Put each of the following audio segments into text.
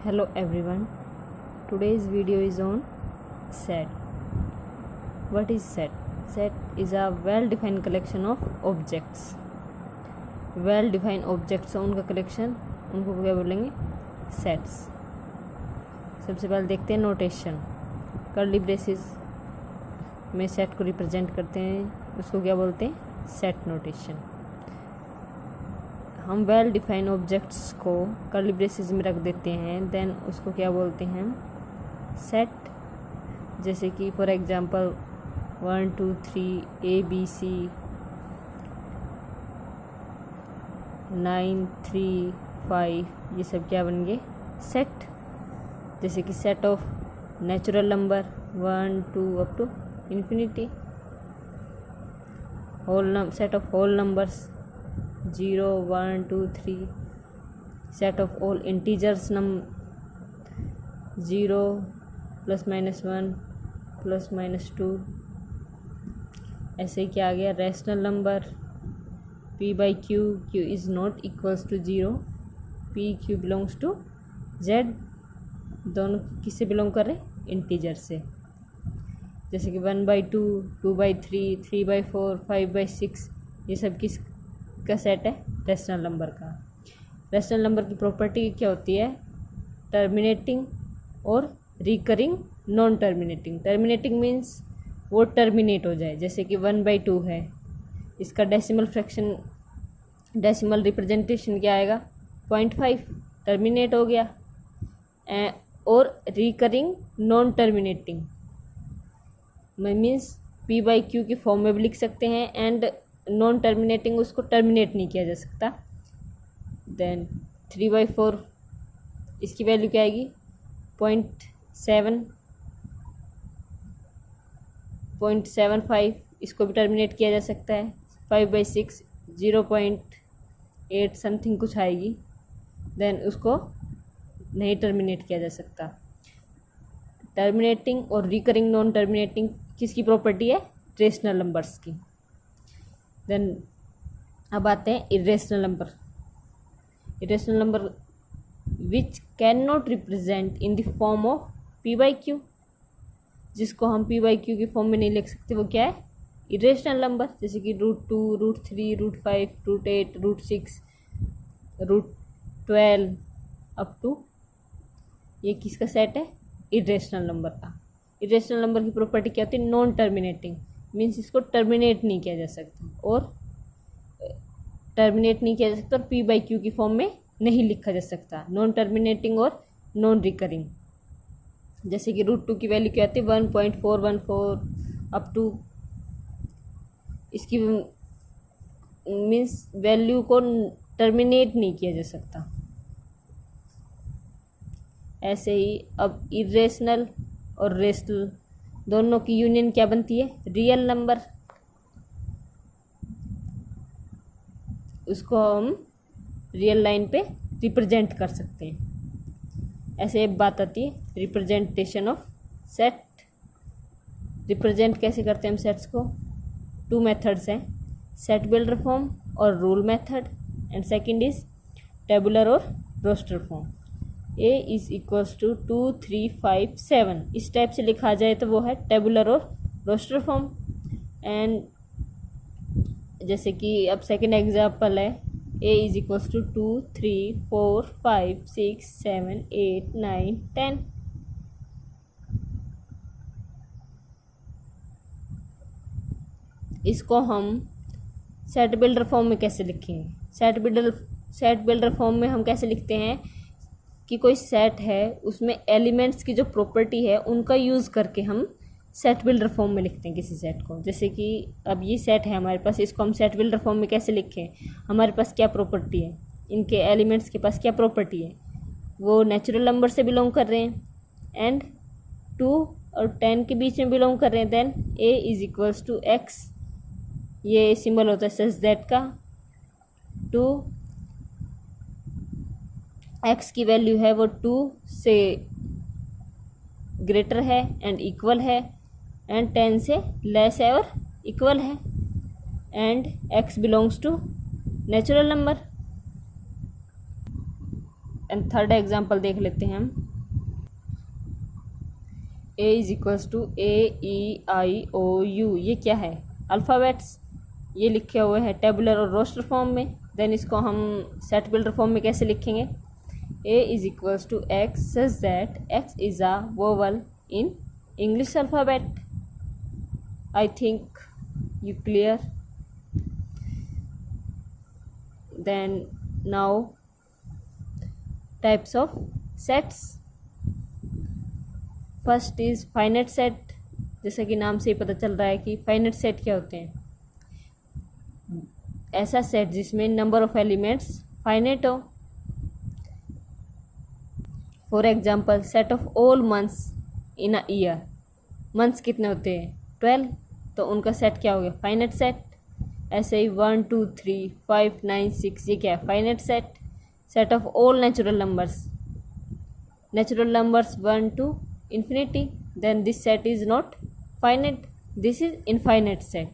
Hello everyone. Today's video is on set. What is set? Set is a well-defined collection of objects. Well-defined objects उनका collection, उनको क्या बोलेंगे? Sets. सबसे पहले देखते हैं नोटेशन. कर्ली ब्रेसेस में सेट को रिप्रेजेंट करते हैं, उसको क्या बोलते हैं? Set notation. हम वेल डिफाइन ऑब्जेक्ट्स को कर्ली ब्रेसेस में रख देते हैं, देन उसको क्या बोलते हैं? सेट. जैसे कि फॉर एग्जांपल 1 2 3 ABC 9 3 5 ये सब क्या बन गए? सेट. जैसे कि set of natural number 1 2 up to infinity. Set of whole numbers 0 1 2 3. Set of all integers 0 ± 1 ± 2. ऐसे क्या आ गया? Rational number P/Q. Q is not equals to 0. P/Q belongs to Z. दोनों किससे बिलोंग कर रहे? इंटीजर से. जैसे कि 1/2 2/3 3/4 5/6 ये सब किस का सेट है? रैशनल नंबर का. रैशनल नंबर की प्रॉपर्टी क्या होती है? टर्मिनेटिंग और recurring non terminating. Terminating means वो टर्मिनेट हो जाए. जैसे कि 1/2 है, इसका डेसिमल फ्रैक्शन डेसिमल रिप्रेजेंटेशन क्या आएगा? 0.5. टर्मिनेट हो गया. और recurring non terminating means P/Q की फॉर्म में भी लिख सकते हैं, एंड नॉन टर्मिनेटिंग उसको टर्मिनेट नहीं किया जा सकता. देन 3/4 इसकी वैल्यू क्या आएगी? 0.75. इसको भी टर्मिनेट किया जा सकता है. 5/6 0.8 समथिंग कुछ आएगी. देन उसको नहीं टर्मिनेट किया जा सकता. टर्मिनेटिंग और रिकरिंग नॉन टर्मिनेटिंग किसकी प्रॉपर्टी है? रेशनल नंबर्स की. देन अब आते हैं irrational number. Irrational number which can not represent in the form of P/Q. जिसको हम P/Q की फॉर्म में नहीं लिख सकते, वो क्या है? Irrational number. जैसे कि √2 √3 √5 √8 √6 √12 अप टू ये किसका सेट है? इरेशनल नंबर का. इरेशनल नंबर की प्रॉपर्टी क्या होती है? नॉन टर्मिनेटिंग मीन्स इसको टर्मिनेट नहीं किया जा सकता, और टर्मिनेट नहीं किया जा सकता और P/Q की फॉर्म में नहीं लिखा जा सकता. नॉन टर्मिनेटिंग और नॉन रिकरिंग. जैसे कि √2 की वैल्यू क्या आती है? 1.414 अप टू इसकी मीन्स वैल्यू को टर्मिनेट नहीं किया जा सकता. ऐसे ही अब इरेशनल और रेशनल दोनों की यूनियन क्या बनती है? Real number. उसको हम रियल लाइन पे रिप्रेजेंट कर सकते हैं. ऐसे एक बात आती है रिप्रेजेंटेशन ऑफ सेट. रिप्रेजेंट कैसे करते हैं हम सेट्स को? 2 मेथड्स हैं, सेट बिल्डर फॉर्म और rule method, and second is tabular और roster form. A is equals to 2 3 5 7 इस टाइप से लिखा जाए तो वो है टेबुलर और रोस्टर फॉर्म. एंड जैसे कि अब सेकंड एग्जांपल है, A इज इक्वल्स टू 2 3 4 5 6 7 8 9 10. इसको हम सेट बिल्डर फॉर्म में कैसे लिखेंगे? सेट बिल्डर फॉर्म में हम कैसे लिखते हैं कि कोई सेट है, उसमें एलिमेंट्स की जो प्रॉपर्टी है उनका यूज़ करके हम सेट बिल्डर फॉर्म में लिखते हैं किसी सेट को. जैसे कि अब ये सेट है हमारे पास, इसको हम सेट बिल्डर फॉर्म में कैसे लिखें? हमारे पास क्या प्रॉपर्टी है? इनके एलिमेंट्स के पास क्या प्रॉपर्टी है? वो नेचुरल नंबर से बिलोंग कर रहे हैं, एंड 2 और 10 के बीच में बिलोंग कर रहे हैं. Then A is equals to X. ये सिंबल होता है सच दैट का. 2 X की वैल्यू है वो 2 से ग्रेटर है एंड इक्वल है, एंड 10 से लेस है और इक्वल है, and X belongs to natural number. And third example देख लेते हैं हम। A is equals to AEIOU, ये क्या है? अल्फ़ाबेट्स। ये लिखे हुए हैं टेबुलर और रोस्टर फॉर्म में। देन इसको हम सेट बिल्डर फॉर्म में कैसे लिखेंगे? A is equals to X such that X is a vowel in English alphabet. I think you clear. Then now types of sets. First is finite set. जैसे कि नाम से ही पता चल रहा है कि फाइनाइट सेट क्या होते हैं। ऐसा सेट जिसमें नंबर ऑफ एलिमेंट्स फाइनाइट हो। For example set of all months in a year. Months कितने होते हैं? 12, तो उनका सेट क्या हो गया? Finite set. ऐसे ही 1 2 3 5 9 6, ये क्या है? Finite set. Set of all natural numbers. Natural numbers 1 to infinity, then this set is not finite, this is infinite set.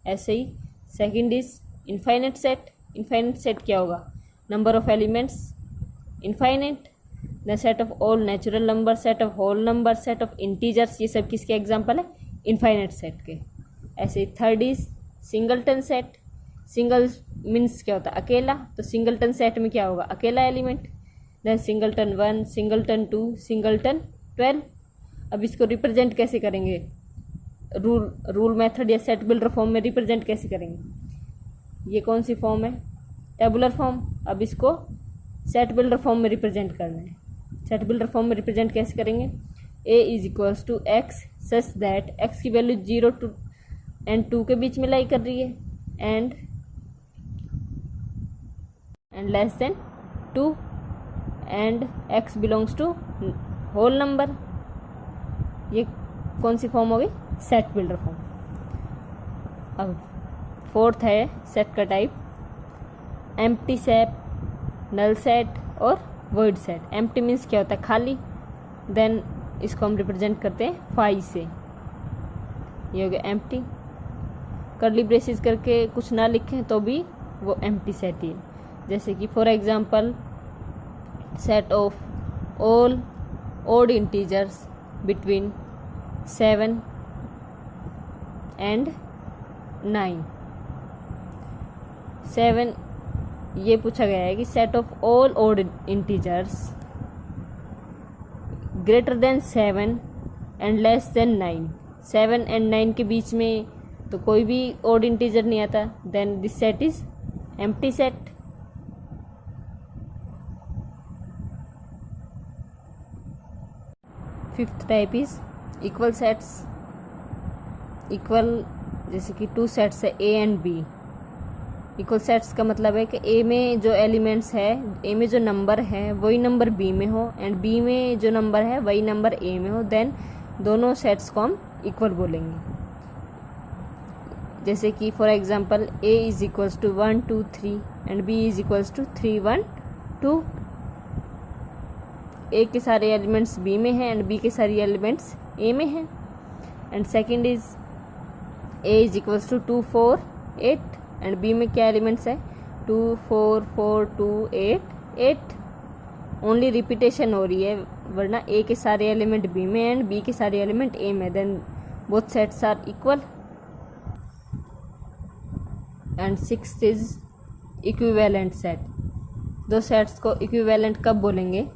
ऐसे ही second is infinite set. Infinite set क्या होगा? Number of elements infinite. The set of all natural number, set of whole number, set of integers, ये सब किसके example है? Infinite set के। ऐसे ही third is singleton set. Single means क्या होता है? अकेला। तो सिंगलटन सेट में क्या होगा? अकेला element. Then singleton 1, singleton 2, singleton 12। अब इसको रिप्रेजेंट कैसे करेंगे? रूल मेथड या सेट बिल्डर फॉर्म में रिप्रेजेंट कैसे करेंगे? ये कौन सी फॉर्म है? Tabular form. अब इसको सेट बिल्डर फॉर्म में रिप्रेजेंट करना है। सेट बिल्डर फॉर्म में रिप्रेजेंट कैसे करेंगे? A is equals to X such that X की वैल्यू 0 to 2 के बीच में लाई कर रही है and less than 2 and X belongs to whole number. ये कौन सी फॉर्म हो गई? Set builder form. अब फोर्थ है सेट का type empty set, null set और वॉइड सेट। एम्प्टी मीन्स क्या होता है? खाली। देन इसको हम रिप्रेजेंट करते हैं फाई से। ये हो गया एम्प्टी। कर्ली ब्रेसेस करके कुछ ना लिखें तो भी वो एम्प्टी सेट ही है। जैसे कि for example set of all odd integers between 7 and 9। 7 ये पूछा गया है कि set of all odd integers greater than 7 and less than 9। 7 and 9 के बीच में तो कोई भी ओड इंटीजर नहीं आता। Then this set is empty set. Fifth type is equal sets. Equal जैसे कि 2 सेट्स है A and B। Equal sets का मतलब है कि A में जो एलिमेंट्स है, A में जो नंबर है वही नंबर B में हो एंड B में जो नंबर है वही नंबर A में हो। देन दोनों सेट्स को हम इक्वल बोलेंगे। जैसे कि for example A is equals to 1 2 3 and B is equals to 3 1 2। A के सारे एलिमेंट्स B में हैं एंड B के सारे एलिमेंट्स A में हैं। And second is A is equals to 2 4 8 and B में क्या एलिमेंट्स है? 2 4 4 2 8 8। ओनली रिपीटेशन हो रही है, वरना A के सारे एलिमेंट B में एंड B के सारे एलिमेंट A में। Then both sets are equal. And sixth is equivalent set. दो सेट्स को इक्विवेलेंट कब बोलेंगे?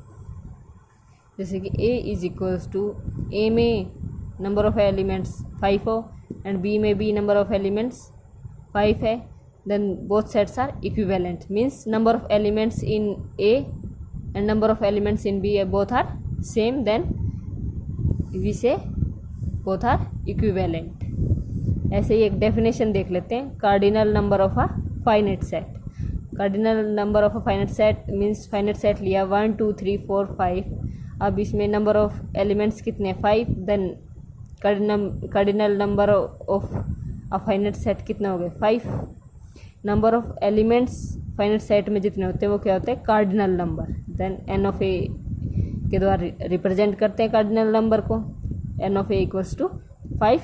जैसे कि A is equals to A में नंबर ऑफ एलिमेंट्स 5 हो एंड B में भी नंबर ऑफ एलिमेंट्स 5 है। Then both sets are equivalent means number of elements in A and number of elements in B both are same. Then we say both are equivalent. ऐसे ही एक definition देख लेते हैं। Cardinal number of a finite set. Cardinal number of a finite set means finite set लिया 1 2 3 4 5। अब इसमें number of elements कितने? 5। Then cardinal number of a finite set कितना हो गया? 5। Number of elements finite set में जितने होते हैं वो क्या होते हैं? Cardinal number. Then n of A के द्वारा रिप्रेजेंट करते हैं कार्डिनल नंबर को। N of A equals to 5।